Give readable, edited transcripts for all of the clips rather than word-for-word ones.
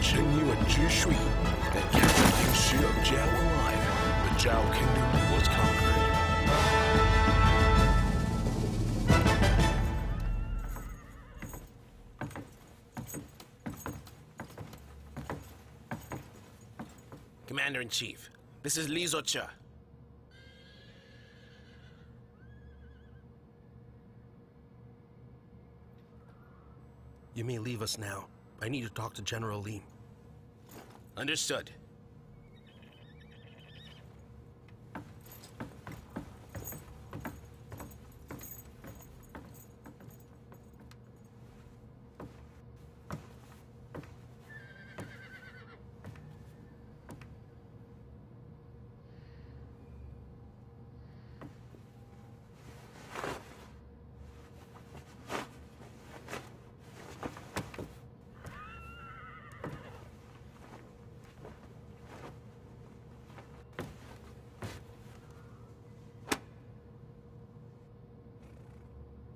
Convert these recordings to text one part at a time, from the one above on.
Xiang Yu and Zhi Shui that captured Liu Shi of Jiao alive, the Jiao kingdom was conquered. Commander-in-Chief, this is Li Zocha. You may leave us now. I need to talk to General Li. Understood.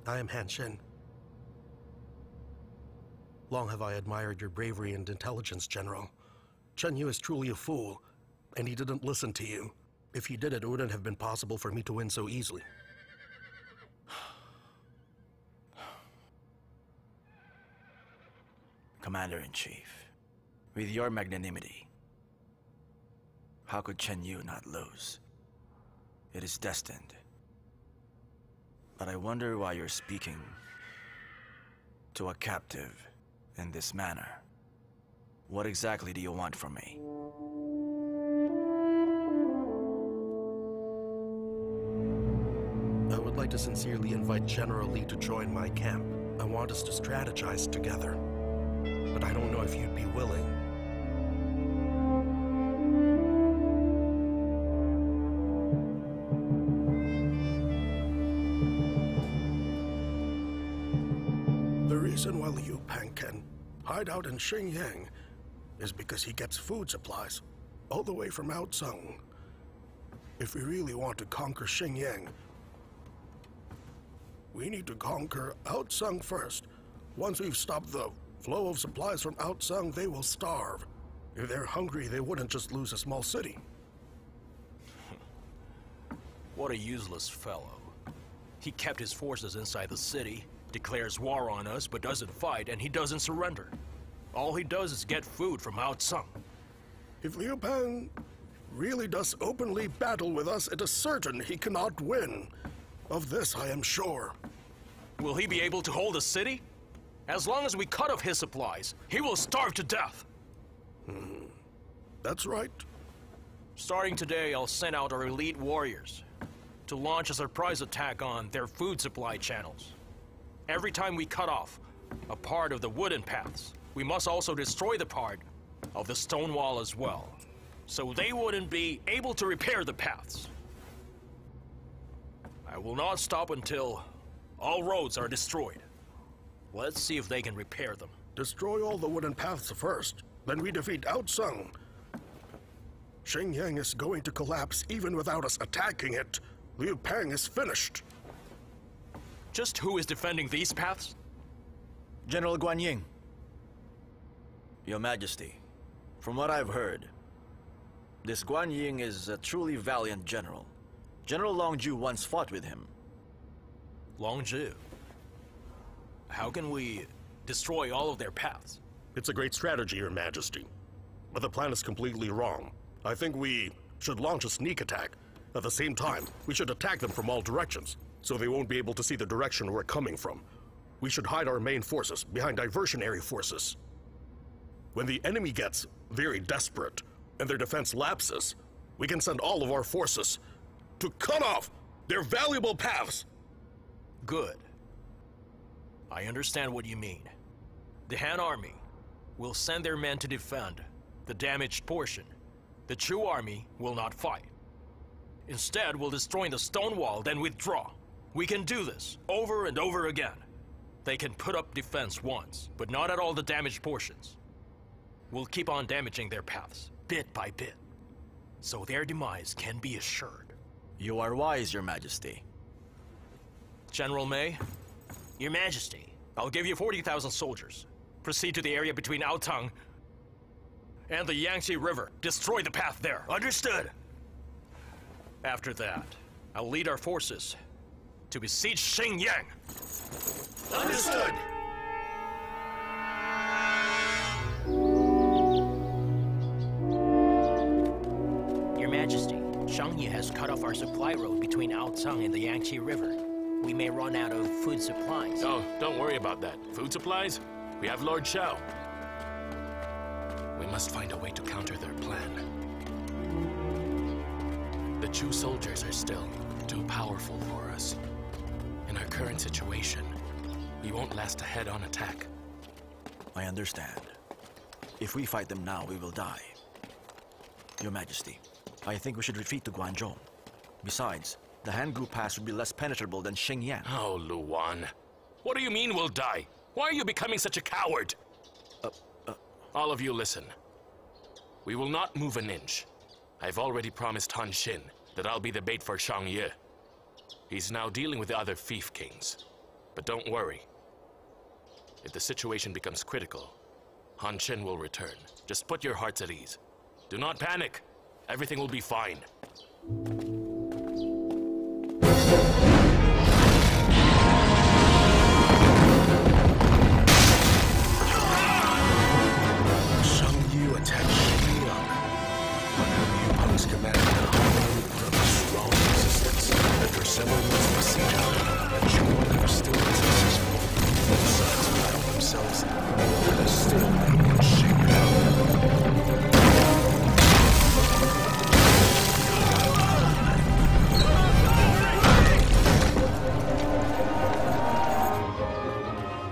I am Han Shen. Long have I admired your bravery and intelligence, General. Xiang Yu is truly a fool, and he didn't listen to you. If he did, it wouldn't have been possible for me to win so easily. Commander-in-Chief, with your magnanimity, how could Xiang Yu not lose? It is destined. But I wonder why you're speaking to a captive in this manner. What exactly do you want from me? I would like to sincerely invite General Li to join my camp. I want us to strategize together. But I don't know if you'd be willing. The reason why Liu Bang can hide out in Xingyang is because he gets food supplies all the way from Audaz. If we really want to conquer Xingyang, we need to conquer Audaz first. Once we've stopped the flow of supplies from Audaz, they will starve. If they're hungry, they wouldn't just lose a small city. What a useless fellow. He kept his forces inside the city, declares war on us, but doesn't fight, and he doesn't surrender. All he does is get food from Audaz. If Liu Bang really does openly battle with us, it is certain he cannot win. Of this I am sure. Will he be able to hold the city? As long as we cut off his supplies, he will starve to death. That's right. Starting today, I'll send out our elite warriors to launch a surprise attack on their food supply channels. Every time we cut off a part of the wooden paths, we must also destroy the part of the stone wall as well, so they wouldn't be able to repair the paths. I will not stop until all roads are destroyed. Let's see if they can repair them. Destroy all the wooden paths first, then we defeat Audaz. Xingyang is going to collapse even without us attacking it. Liu Bang is finished. Just who is defending these paths? General Guan Ying. Your Majesty, from what I've heard, this Guan Ying is a truly valiant general. General Longzhu once fought with him. Longzhu? How can we destroy all of their paths? It's a great strategy, Your Majesty. But the plan is completely wrong. I think we should launch a sneak attack. At the same time, we should attack them from all directions, so they won't be able to see the direction we're coming from. We should hide our main forces behind diversionary forces. When the enemy gets very desperate and their defense lapses, we can send all of our forces to cut off their valuable paths. Good. I understand what you mean. The Han army will send their men to defend the damaged portion. The Chu army will not fight. Instead, we'll destroy the stone wall, then withdraw. We can do this over and over again. They can put up defense once, but not at all the damaged portions. We'll keep on damaging their paths, bit by bit, so their demise can be assured. You are wise, Your Majesty. General May, Your Majesty, I'll give you 40,000 soldiers. Proceed to the area between Aotang and the Yangtze River. Destroy the path there. Understood? After that, I'll lead our forces to besiege Xingyang. Understood! Your Majesty, Xiang Yu has cut off our supply road between Audaz and the Yangtze River. We may run out of food supplies. Oh, don't worry about that. Food supplies? We have Lord Xiao. We must find a way to counter their plan. The Chu soldiers are still too powerful for us. In our current situation, we won't last a head-on attack. I understand. If we fight them now, we will die. Your Majesty, I think we should retreat to Guangzhou. Besides, the Han-Gu Pass would be less penetrable than Xingyang. Oh, Luan. What do you mean we'll die? Why are you becoming such a coward? All of you listen. We will not move an inch. I've already promised Han Xin that I'll be the bait for Xiang Yu. He's now dealing with the other fief kings. But don't worry. If the situation becomes critical, Han Xin will return. Just put your hearts at ease. Do not panic. Everything will be fine. Xiang Yu attacked Xingyang. Under Liu Bang's command, the Han army put up a strong resistance. After several months of siege, the Chu army was still unsuccessful. Both sides battled themselves, but is still landing in Xingyang.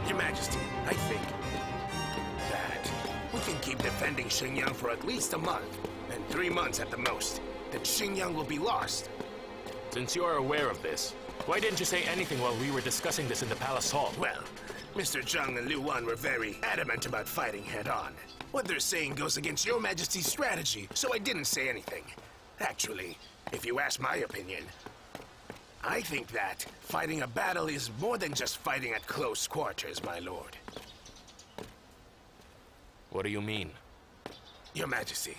Your Majesty, I think that we can keep defending Xingyang for at least a month, and 3 months at the most. Then Xingyang will be lost. Since you are aware of this, why didn't you say anything while we were discussing this in the palace hall? Well, Mr. Zhang and Liu Wan were very adamant about fighting head-on. What they're saying goes against your Majesty's strategy, so I didn't say anything. Actually, if you ask my opinion, I think that fighting a battle is more than just fighting at close quarters, my lord. What do you mean? Your Majesty,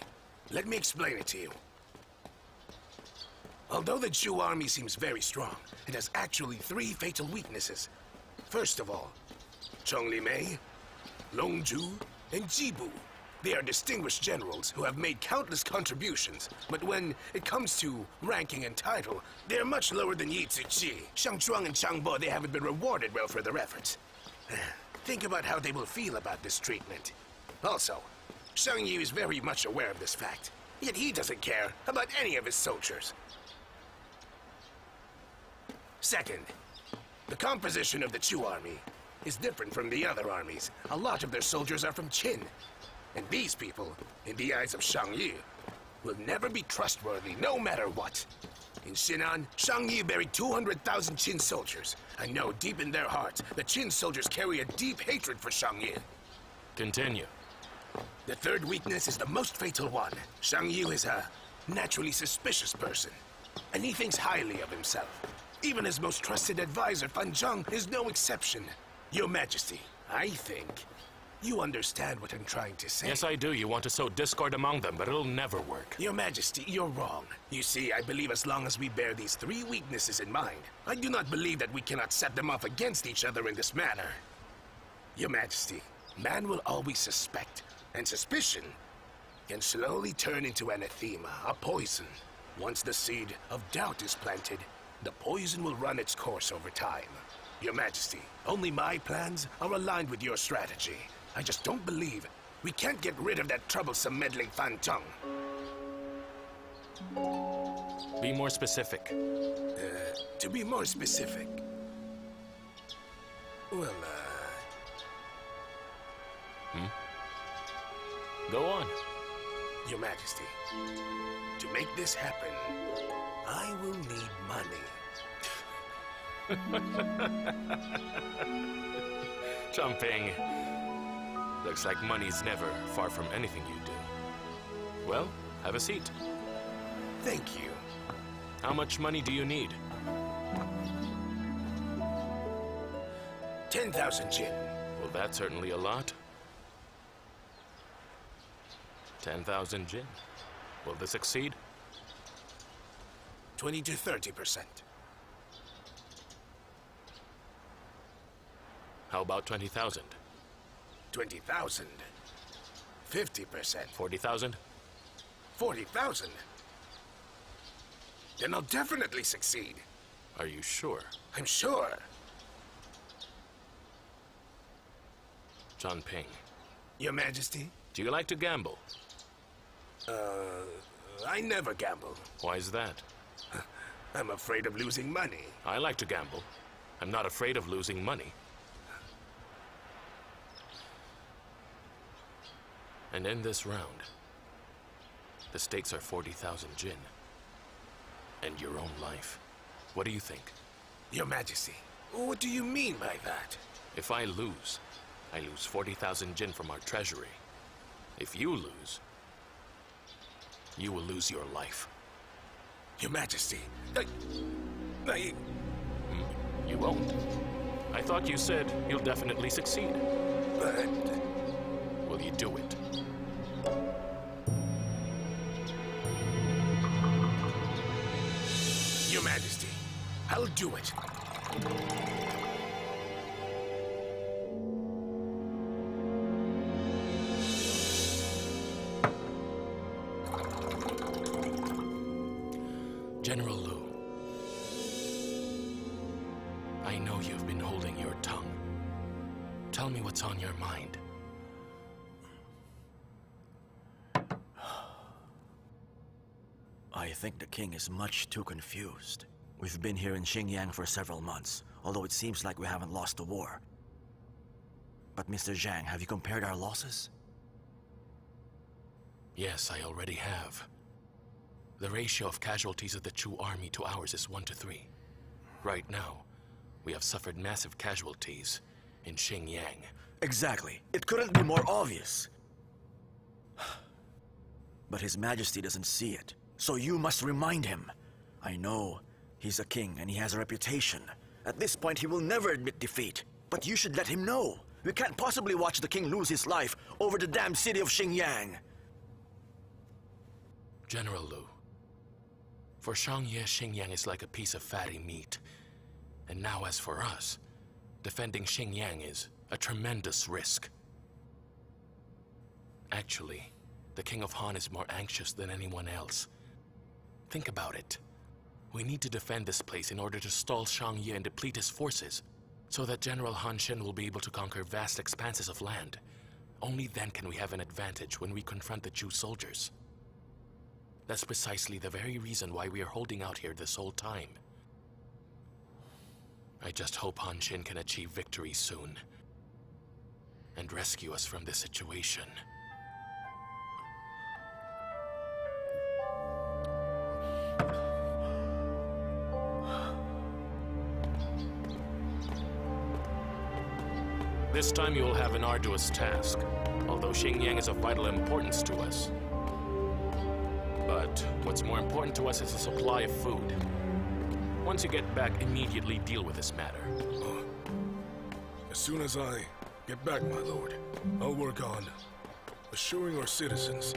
let me explain it to you. Although the Chu army seems very strong, it has actually 3 fatal weaknesses. First of all, Zhongli Mei, Longzhu, and Jibu. They are distinguished generals who have made countless contributions, but when it comes to ranking and title, they are much lower than Yi Ziqi. Xiang Zhuang and Chang Bo, they haven't been rewarded well for their efforts. Think about how they will feel about this treatment. Also, Xiang Yu is very much aware of this fact, yet he doesn't care about any of his soldiers. Second, the composition of the Chu army is different from the other armies. A lot of their soldiers are from Qin. And these people, in the eyes of Xiang Yu, will never be trustworthy, no matter what. In Xinan, Xiang Yu buried 200,000 Qin soldiers. I know deep in their hearts, the Qin soldiers carry a deep hatred for Xiang Yu. Continue. The third weakness is the most fatal one. Xiang Yu is a naturally suspicious person, and he thinks highly of himself. Even his most trusted advisor, Fan Zheng, is no exception. Your Majesty, I think you understand what I'm trying to say. Yes, I do. You want to sow discord among them, but it'll never work. Your Majesty, you're wrong. You see, I believe as long as we bear these 3 weaknesses in mind, I do not believe that we cannot set them off against each other in this manner. Your Majesty, man will always suspect, and suspicion can slowly turn into anathema, a poison. Once the seed of doubt is planted, the poison will run its course over time. Your Majesty, only my plans are aligned with your strategy. I just don't believe we can't get rid of that troublesome meddling Fan Zheng. Be more specific. To be more specific, well, Go on. Your Majesty, to make this happen, I will need money. Jumping. Looks like money's never far from anything you do. Well, have a seat. Thank you. How much money do you need? 10,000 Jin. Well, that's certainly a lot. 10,000 jin. Will this succeed? 20 to 30%. How about 20,000? 20,000. 50%. 40,000? 40,000. Then I'll definitely succeed. Are you sure? I'm sure. John Ping, Your Majesty? do you like to gamble? I never gamble. Why is that? I'm afraid of losing money. I like to gamble. I'm not afraid of losing money. And in this round, the stakes are 40,000 jin. And your own life. What do you think? Your Majesty, what do you mean by that? If I lose 40,000 jin from our treasury. If you lose, you will lose your life. Your Majesty, You won't. I thought you said you'll definitely succeed. but... Will you do it? Your Majesty, I'll do it. General Liu, I know you've been holding your tongue. Tell me what's on your mind. I think the king is much too confused. We've been here in Xingyang for several months, although it seems like we haven't lost the war. But Mr. Zhang, have you compared our losses? Yes, I already have. The ratio of casualties of the Chu army to ours is 1 to 3. Right now, we have suffered massive casualties in Xingyang. Exactly. It couldn't be more obvious. But His Majesty doesn't see it, so you must remind him. I know he's a king and he has a reputation. At this point, he will never admit defeat. But you should let him know. We can't possibly watch the king lose his life over the damn city of Xingyang. General Liu, for Xiang Yu, Xingyang is like a piece of fatty meat. And now as for us, defending Xingyang is a tremendous risk. Actually, the King of Han is more anxious than anyone else. Think about it. We need to defend this place in order to stall Xiang Yu and deplete his forces, so that General Han Shen will be able to conquer vast expanses of land. Only then can we have an advantage when we confront the Chu soldiers. That's precisely the very reason why we are holding out here this whole time. I just hope Han Shen can achieve victory soon and rescue us from this situation. This time you will have an arduous task, although Xingyang is of vital importance to us. But what's more important to us is the supply of food. Once you get back, immediately deal with this matter. As soon as I get back, my lord, I'll work on assuring our citizens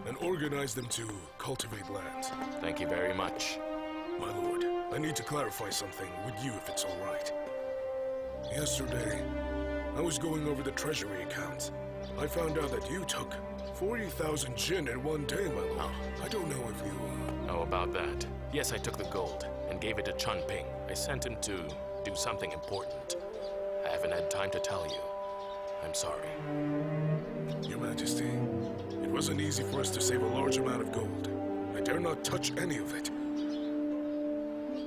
and organize them to cultivate lands. Thank you very much. My lord, I need to clarify something with you if it's all right. Yesterday, I was going over the treasury accounts. I found out that you took 40,000 jin in one day, my lord. I don't know if you... How about that? Yes, I took the gold and gave it to Chun Ping. I sent him to do something important. I haven't had time to tell you. I'm sorry. Your Majesty, it wasn't easy for us to save a large amount of gold. I dare not touch any of it.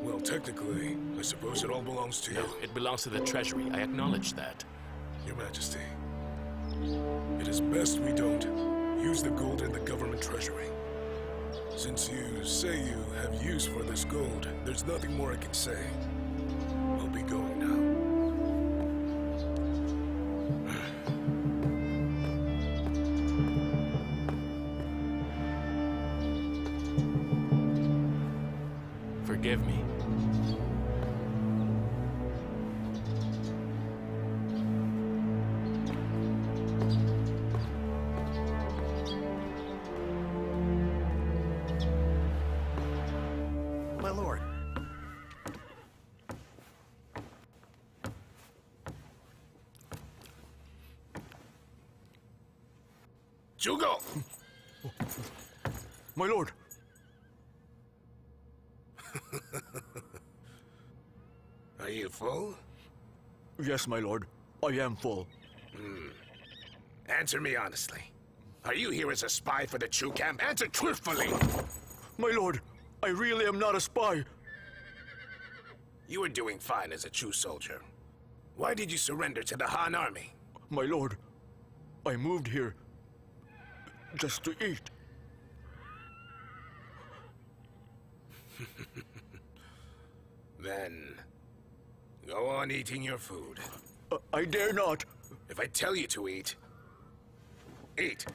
Well, technically, I suppose it all belongs to you. No, it belongs to the treasury. I acknowledge that. Your Majesty, it is best we don't use the gold in the government treasury. Since you say you have use for this gold, there's nothing more I can say. I'll be going now. Forgive me. my lord. Zhugo! My lord! Are you full? Yes, my lord. I am full. Answer me honestly. Are you here as a spy for the Chu camp? Answer truthfully! My lord, I really am not a spy. You were doing fine as a Chu soldier. Why did you surrender to the Han army? My lord, I moved here just to eat. Then, go on eating your food. I dare not. If I tell you to eat, eat.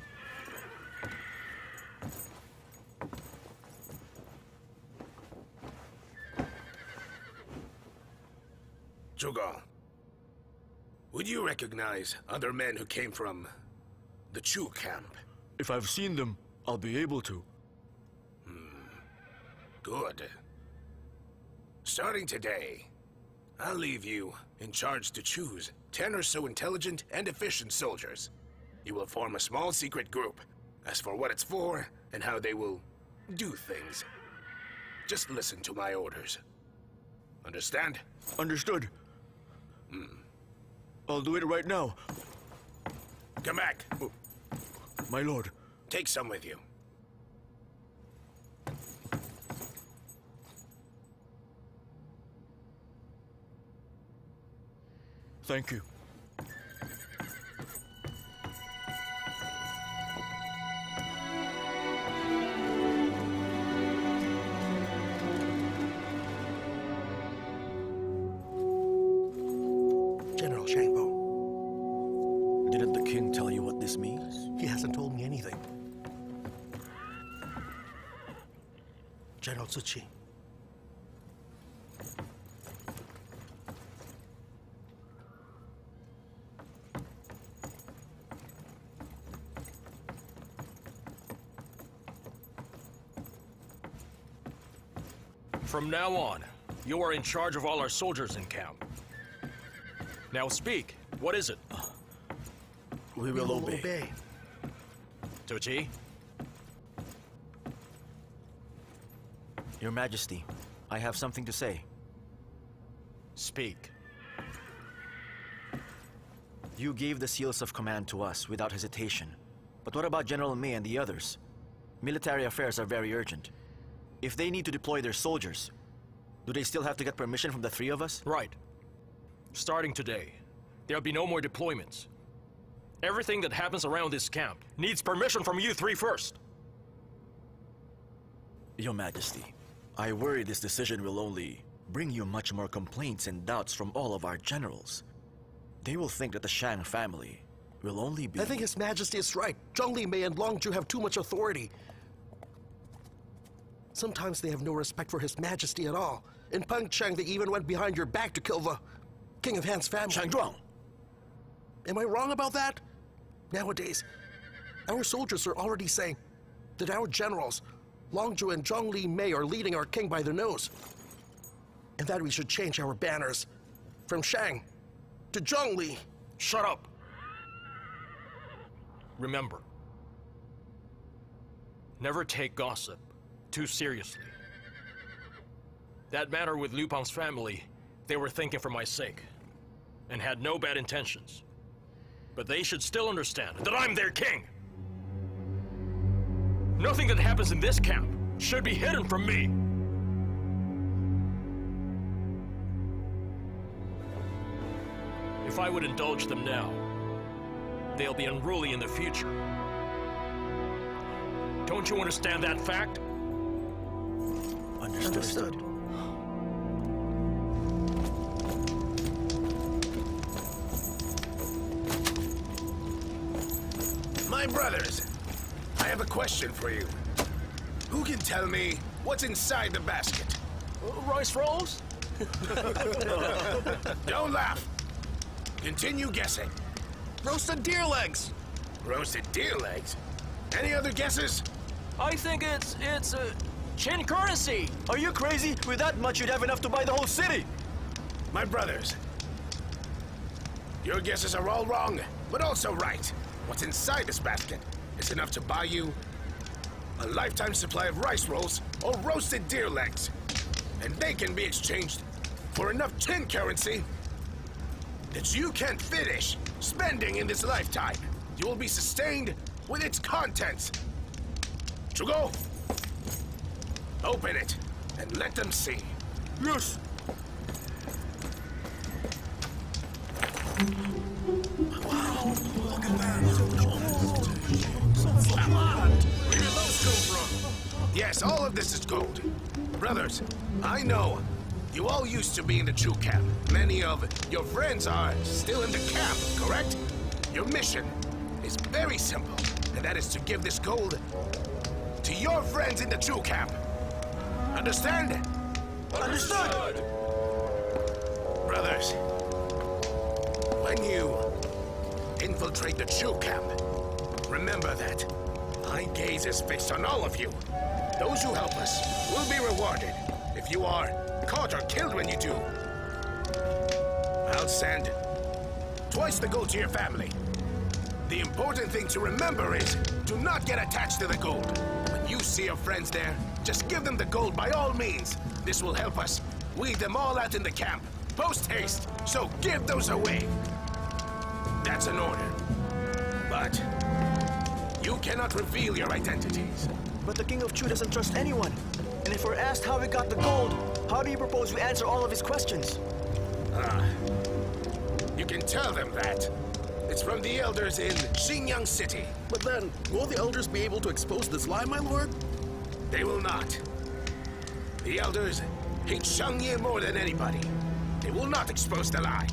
Zhugo, would you recognize other men who came from the Chu camp? If I've seen them, I'll be able to. Good. Starting today, I'll leave you in charge to choose 10 or so intelligent and efficient soldiers. You will form a small secret group. As for what it's for and how they will do things, just listen to my orders. Understand? Understood. I'll do it right now. Come back. My lord. Take some with you. Thank you. General Shangbo. Didn't the king tell you what this means? He hasn't told me anything. General Zuchi. From now on, you are in charge of all our soldiers in camp. Now speak. What is it? We will obey. Tucci? Your Majesty, I have something to say. Speak. You gave the seals of command to us without hesitation. But what about General Mei and the others? Military affairs are very urgent. If they need to deploy their soldiers, do they still have to get permission from the three of us? Right. Starting today, there'll be no more deployments. Everything that happens around this camp needs permission from you three first. Your Majesty, I worry this decision will only bring you much more complaints and doubts from all of our generals. They will think that the Xiang family will only be... I think His Majesty is right. Zhongli Mei and Longzhu have too much authority. Sometimes they have no respect for His Majesty at all. In Pengcheng, they even went behind your back to kill the King of Han's family. Shangzhuang! Am I wrong about that? Nowadays, our soldiers are already saying that our generals, Longzhu and Zhongli Mei, are leading our king by the nose. And that we should change our banners from Shang to Zhongli. Shut up! Remember, never take gossip too seriously. That matter with Liu Bang's family, they were thinking for my sake, and had no bad intentions. But they should still understand that I'm their king! Nothing that happens in this camp should be hidden from me! If I would indulge them now, they'll be unruly in the future. Don't you understand that fact? Understood. My brothers, I have a question for you. Who can tell me what's inside the basket? Rice rolls? Don't laugh. Continue guessing. Roasted deer legs! Roasted deer legs? Any other guesses? I think it's Qin currency! Are you crazy? With that much, you'd have enough to buy the whole city! My brothers, your guesses are all wrong, but also right. What's inside this basket is enough to buy you a lifetime supply of rice rolls or roasted deer legs. And they can be exchanged for enough tin currency that you can't finish spending in this lifetime. You will be sustained with its contents. Chugo, open it and let them see. Yes! Yes, all of this is gold. Brothers, I know you all used to be in the Chu camp. Many of your friends are still in the camp, correct? Your mission is very simple, and that is to give this gold to your friends in the Chu camp. Understand? Understood! Brothers, when you infiltrate the Chu camp, remember that my gaze is fixed on all of you. Those who help us will be rewarded. If you are caught or killed when you do, I'll send twice the gold to your family. The important thing to remember is, do not get attached to the gold. When you see your friends there, just give them the gold by all means. This will help us weed them all out in the camp, post haste, so give those away. That's an order. But you cannot reveal your identities. But the King of Chu doesn't trust anyone. And if we're asked how we got the gold, how do you propose we answer all of his questions? You can tell them that. It's from the elders in Xingyang City. But then, will the elders be able to expose this lie, my lord? They will not. The elders hate Xiang Yu more than anybody. They will not expose the lie.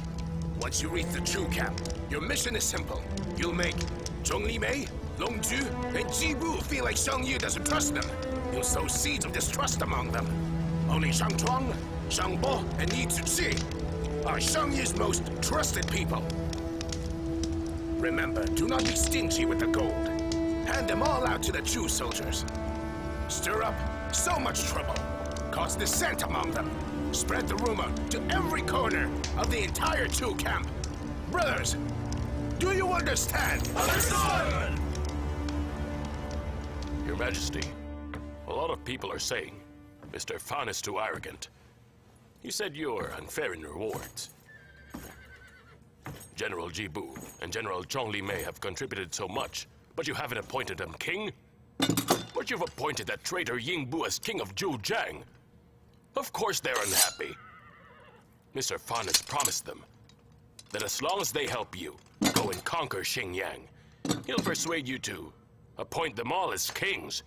Once you reach the Chu camp, your mission is simple. You'll make Zhongli Mei, Long Zhu, and Jibu feel like Xiang Yu doesn't trust them. You'll sow seeds of distrust among them. Only Shang Chuang, Shang Bo, and Yi Tzu are Xiang Yu's most trusted people. Remember, do not be stingy with the gold. Hand them all out to the Chu soldiers. Stir up so much trouble. Cause dissent among them. Spread the rumor to every corner of the entire Chu camp. Brothers, do you understand? Understood! Your Majesty, a lot of people are saying Mr. Fan is too arrogant. He said you're unfair in rewards. General Jibu and General Zhongli Mei have contributed so much, but you haven't appointed them king? But you've appointed that traitor Yingbu as king of Zhujiang. Of course they're unhappy. Mr. Fan has promised them that as long as they help you go and conquer Xingyang, he'll persuade you to appoint them all as kings.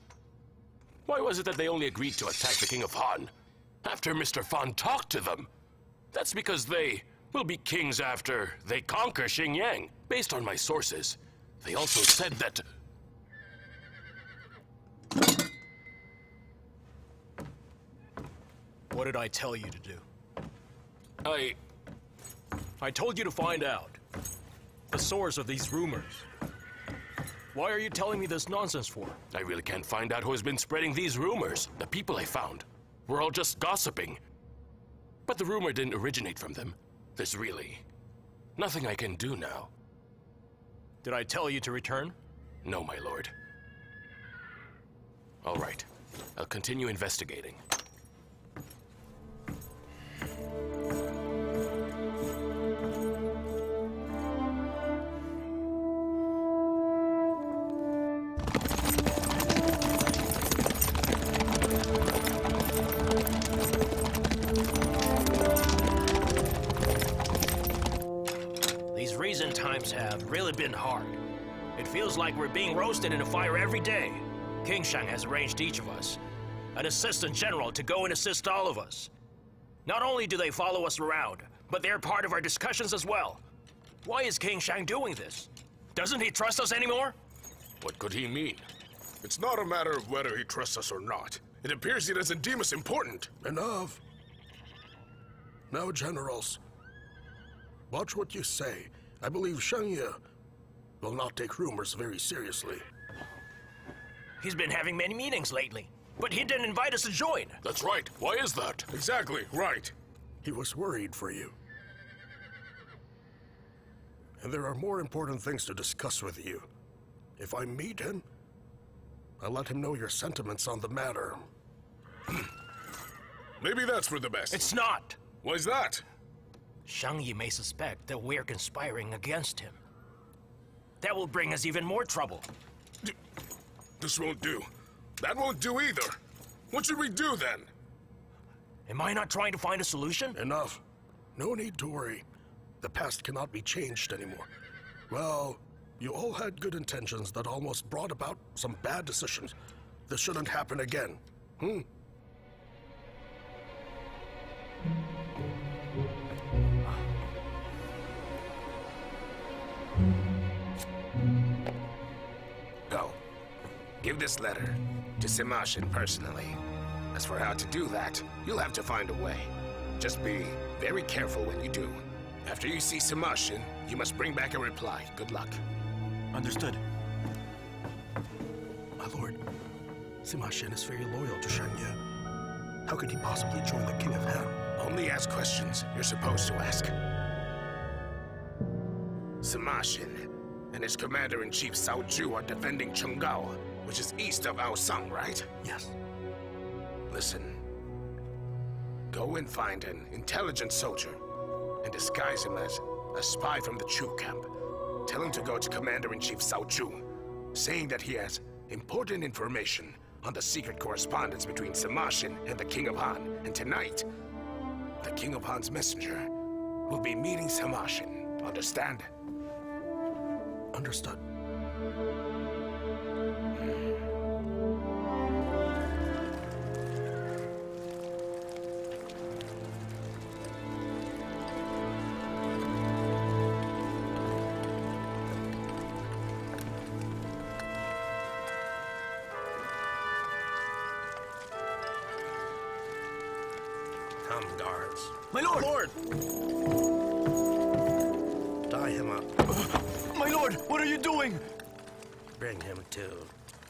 Why was it that they only agreed to attack the King of Han after Mr. Fan talked to them? That's because they will be kings after they conquer Xingyang. Based on my sources, they also said that... What did I tell you to do? I told you to find out the source of these rumors. Why are you telling me this nonsense for? I really can't find out who has been spreading these rumors. The people I found were all just gossiping. But the rumor didn't originate from them. There's really nothing I can do now. Did I tell you to return? No, my lord. All right. I'll continue investigating. These recent times have really been hard. It feels like we're being roasted in a fire every day. King Shang has arranged each of us an assistant general to go and assist all of us. Not only do they follow us around, but they're part of our discussions as well. Why is King Shang doing this? Doesn't he trust us anymore? What could he mean? It's not a matter of whether he trusts us or not. It appears he doesn't deem us important. Enough. Now, generals, watch what you say. I believe Xiang Yu will not take rumors very seriously. He's been having many meetings lately. But he didn't invite us to join. That's right. Why is that? Exactly, right. He was worried for you. And there are more important things to discuss with you. If I meet him, I'll let him know your sentiments on the matter. Maybe that's for the best. It's not. Why's that? Xiang Yu may suspect that we're conspiring against him. That will bring us even more trouble. This won't do. That won't do either. What should we do then? Am I not trying to find a solution? Enough. No need to worry. The past cannot be changed anymore. Well, you all had good intentions that almost brought about some bad decisions. This shouldn't happen again. Go. Give this letter to Simashin personally. As for how to do that, you'll have to find a way. Just be very careful when you do. After you see Simashin, you must bring back a reply. Good luck. Understood. My lord, Simashin is very loyal to Xiang Yu. How could he possibly join the King of Han? Only ask questions you're supposed to ask. Simashin and his commander-in-chief Xiang Yu are defending Chunggao, which is east of Aosang, right? Yes. Listen. Go and find an intelligent soldier and disguise him as a spy from the Chu camp. Tell him to go to Commander-in-Chief Xiang Yu, saying that he has important information on the secret correspondence between Simashin and the King of Han. And tonight, the King of Han's messenger will be meeting Simashin. Understand? Understood. Come, guards. My lord! Lord! Tie him up. My lord, what are you doing? Bring him to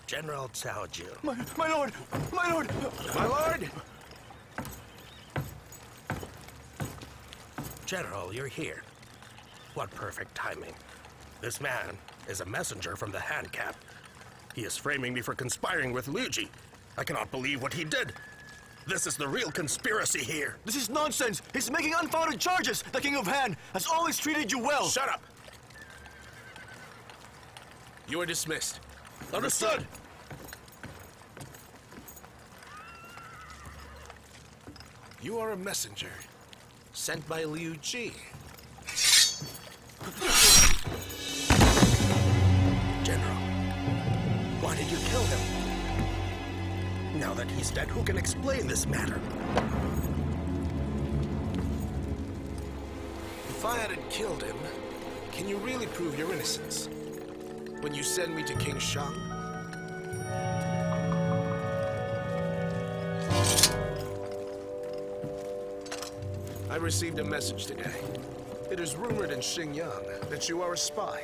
General Xiao Ju. My lord! My lord! My lord! General, you're here. What perfect timing. This man is a messenger from the Han camp. He is framing me for conspiring with Liu Ji. I cannot believe what he did. This is the real conspiracy here. This is nonsense! He's making unfounded charges! The King of Han has always treated you well! Shut up! You are dismissed. Understood. You are a messenger sent by Liu Ji. General, why did you kill him? Now that he's dead, who can explain this matter? If I hadn't killed him, can you really prove your innocence? When you send me to King Xiang? I received a message today. It is rumored in Xinjiang that you are a spy,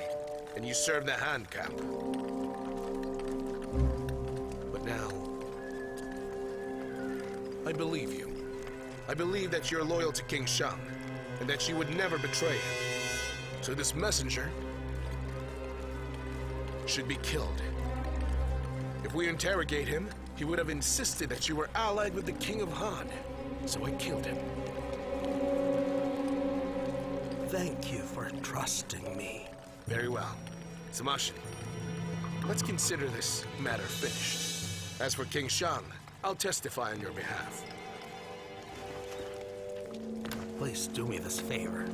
and you serve the Han camp. But now, I believe you. I believe that you're loyal to King Xiang, and that you would never betray him. So this messenger should be killed. If we interrogate him, he would have insisted that you were allied with the King of Han. So I killed him. Thank you for trusting me. Very well. Simashin, let's consider this matter finished. As for King Xiang, I'll testify on your behalf. Please do me this favor.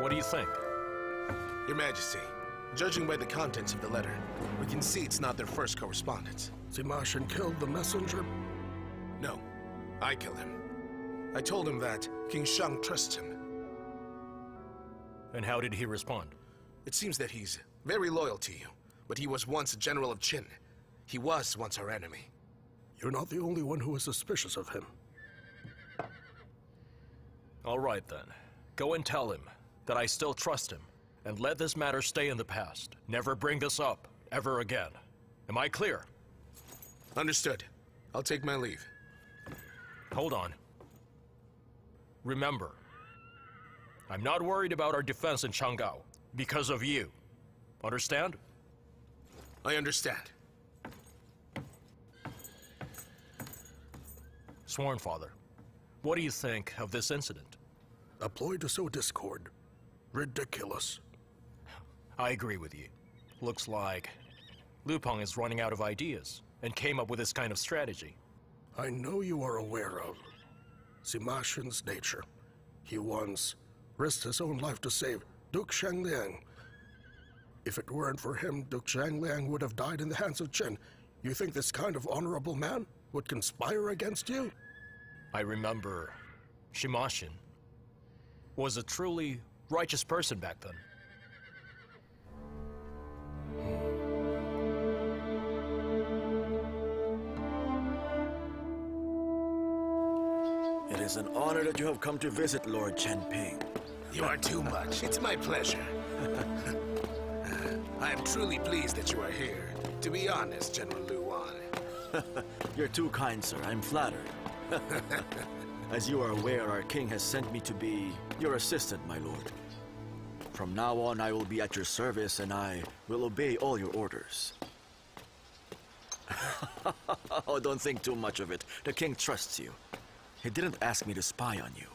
What do you think? Your Majesty, judging by the contents of the letter, we can see it's not their first correspondence. Simashin killed the messenger? No. I killed him. I told him that King Shang trusts him. And how did he respond? It seems that he's very loyal to you, but he was once a general of Qin. He was once our enemy. You're not the only one who is suspicious of him. All right then. Go and tell him that I still trust him, and let this matter stay in the past. Never bring this up, ever again. Am I clear? Understood. I'll take my leave. Hold on. Remember, I'm not worried about our defense in Changgao because of you. Understand? I understand. Sworn Father, what do you think of this incident? A ploy to sow discord. Ridiculous. I agree with you. Looks like Liu Bang is running out of ideas and came up with this kind of strategy. I know you are aware of Sima Xin's nature. He once risked his own life to save Duke Shangliang. If it weren't for him, Duke Shangliang would have died in the hands of Qin. You think this kind of honorable man would conspire against you? I remember Sima Xin was a truly righteous person back then. It is an honor that you have come to visit Lord Chenping. You are too much. It's my pleasure. I am truly pleased that you are here. To be honest, General Liu Wan. You're too kind, sir. I'm flattered. As you are aware, our king has sent me to be your assistant, my lord. From now on, I will be at your service, and I will obey all your orders. Oh, don't think too much of it. The king trusts you. He didn't ask me to spy on you.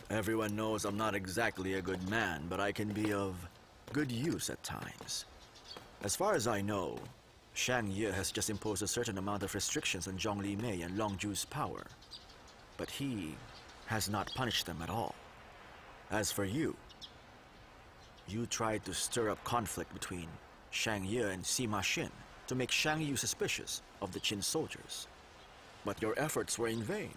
Everyone knows I'm not exactly a good man, but I can be of good use at times. As far as I know, Xiang Yu has just imposed a certain amount of restrictions on Zhongli Mei and Longju's power. But he has not punished them at all. As for you, you tried to stir up conflict between Xiang Yu and Sima Xin to make Xiang Yu suspicious of the Qin soldiers. But your efforts were in vain.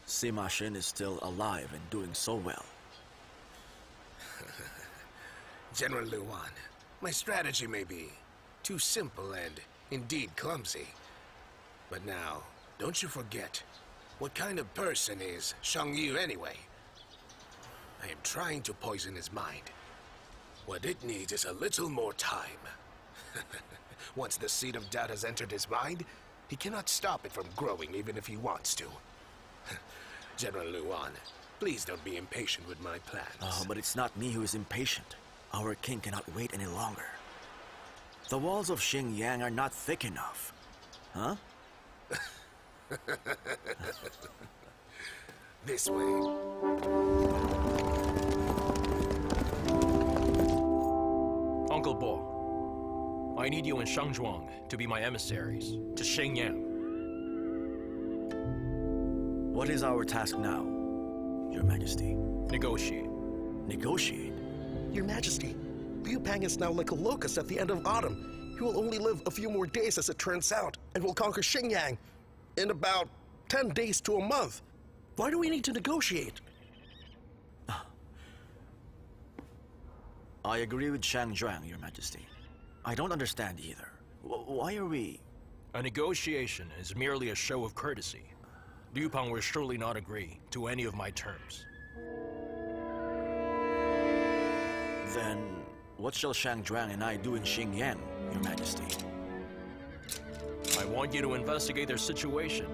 Sima Xin is still alive and doing so well. General Liu Wan, my strategy may be too simple and indeed clumsy. But now, don't you forget, what kind of person is Xiang Yu anyway? I am trying to poison his mind. What it needs is a little more time. Once the seed of doubt has entered his mind, he cannot stop it from growing even if he wants to. General Liu Wan, please don't be impatient with my plans. Oh, but it's not me who is impatient. Our king cannot wait any longer. The walls of Xingyang are not thick enough. Huh? This way. Uncle Bo, I need you and Shangzhuang to be my emissaries to Xingyang. What is our task now, Your Majesty? Negotiate. Negotiate? Your Majesty, Liu Bang is now like a locust at the end of autumn. He will only live a few more days as it turns out, and will conquer Xingyang in about 10 days to a month. Why do we need to negotiate? I agree with Shangzhuang, Your Majesty. I don't understand either. Why are we... A negotiation is merely a show of courtesy. Liu Bang will surely not agree to any of my terms. Then, what shall Shangzhuang and I do in Xingyang, Your Majesty? I want you to investigate their situation,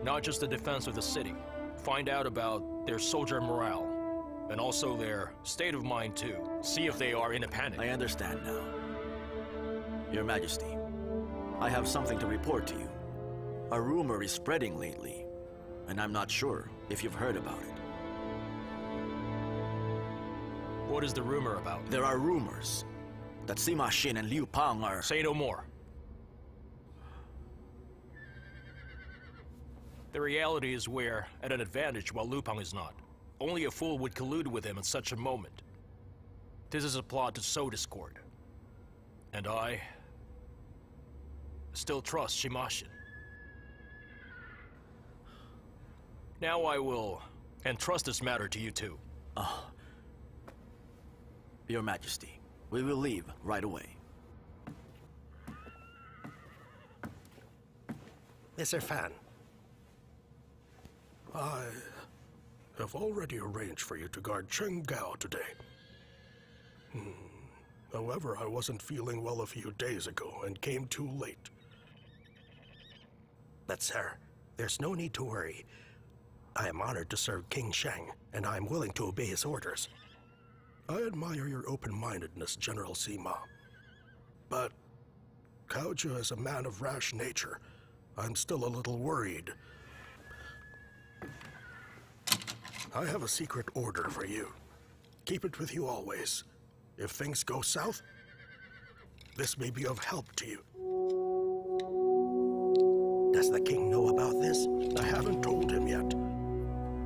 not just the defense of the city. Find out about their soldier morale, and also their state of mind too. See if they are in a panic. I understand now. Your Majesty, I have something to report to you. A rumor is spreading lately, and I'm not sure if you've heard about it. What is the rumor about? There are rumors that Sima Xin and Liu Bang are... Say no more. The reality is we're at an advantage while Liu Bang is not. Only a fool would collude with him at such a moment. This is a plot to sow discord. And I still trust Shimashin. Now I will entrust this matter to you two. Your Majesty, we will leave right away. Mr. Fan, I have already arranged for you to guard Cheng Gao today. However, I wasn't feeling well a few days ago and came too late. but sir, there's no need to worry. I am honored to serve King Shang, and I am willing to obey his orders. I admire your open-mindedness, General Sima. But Gao Zhi is a man of rash nature. I'm still a little worried. I have a secret order for you. Keep it with you always. If things go south, this may be of help to you. Does the king know about this? I haven't told him yet,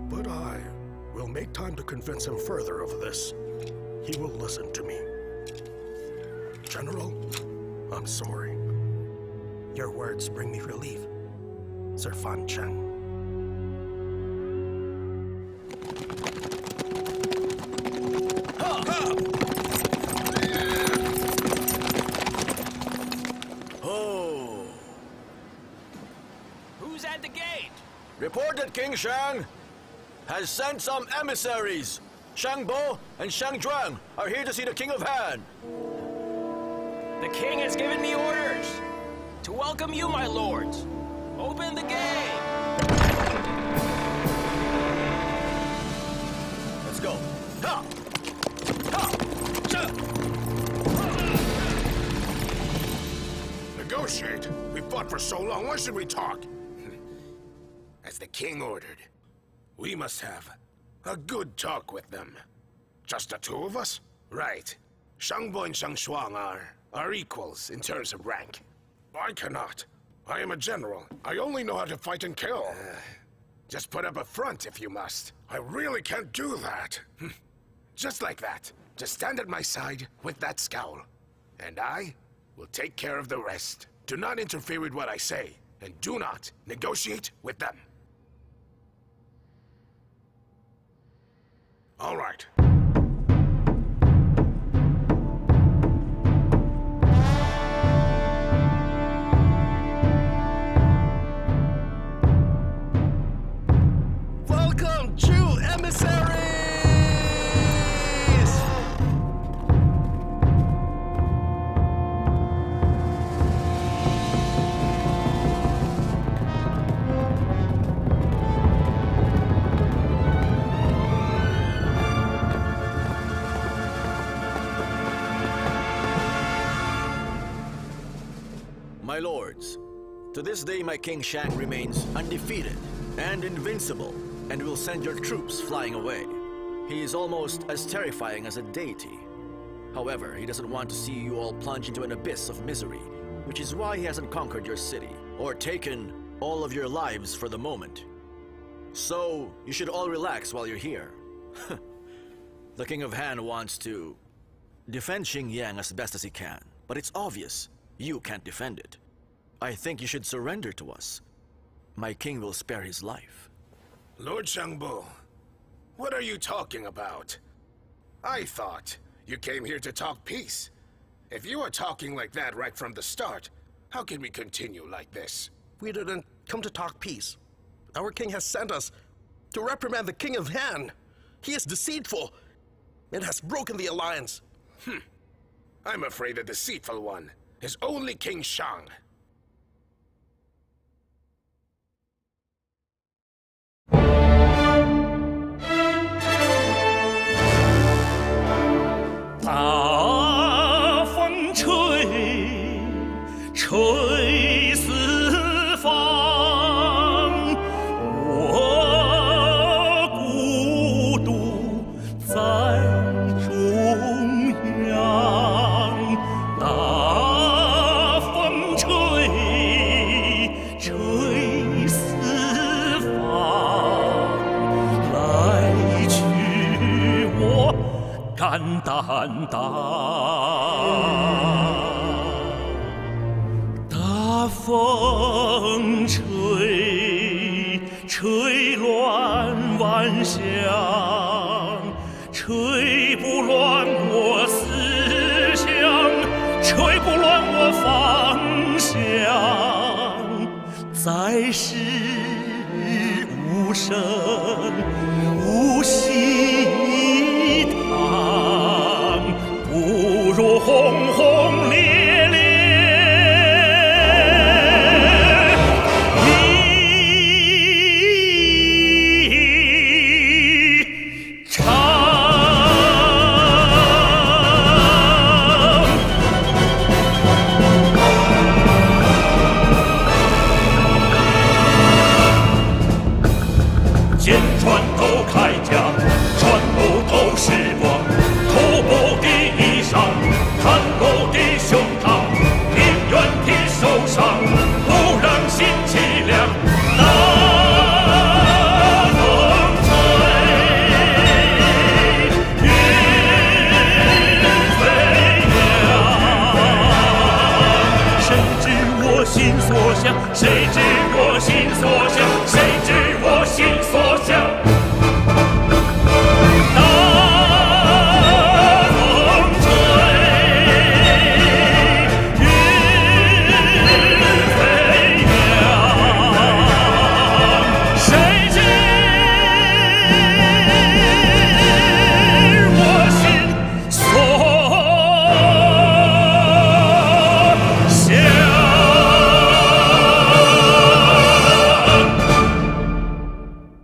but I will make time to convince him further of this. He will listen to me. General, I'm sorry. Your words bring me relief, Sir Fan Chen. Who's at the gate? Report that King Shang has sent some emissaries. Shang Bo and Shang Zhuang are here to see the King of Han. The king has given me orders to welcome you, my lords. Open the gate. Let's go. Ha! Ha! Cha! Negotiate? We fought for so long, why should we talk? As the king ordered, we must have a good talk with them. Just the two of us? Right. Shang Bo and Shang Shuang are equals in terms of rank. I cannot. I am a general. I only know how to fight and kill. Just put up a front if you must. I really can't do that. Just like that. Just stand at my side with that scowl. And I will take care of the rest. Do not interfere with what I say, and do not negotiate with them. All right. Welcome, Jew emissaries! My lords, to this day my King Shang remains undefeated and invincible, and will send your troops flying away. He is almost as terrifying as a deity. However, he doesn't want to see you all plunge into an abyss of misery, which is why he hasn't conquered your city, or taken all of your lives for the moment. So, you should all relax while you're here. The King of Han wants to defend Xingyang as best as he can, but it's obvious you can't defend it. I think you should surrender to us. My king will spare his life. Lord Shangbo, what are you talking about? I thought you came here to talk peace. If you are talking like that right from the start, how can we continue like this? We didn't come to talk peace. Our king has sent us to reprimand the King of Han. He is deceitful and has broken the alliance. I'm afraid the deceitful one is only King Shang. 风吹，吹乱万象，吹不乱我思想，吹不乱我方向。在世无声无息堂，不如轰轰烈烈。谁知我心所想？谁知我心所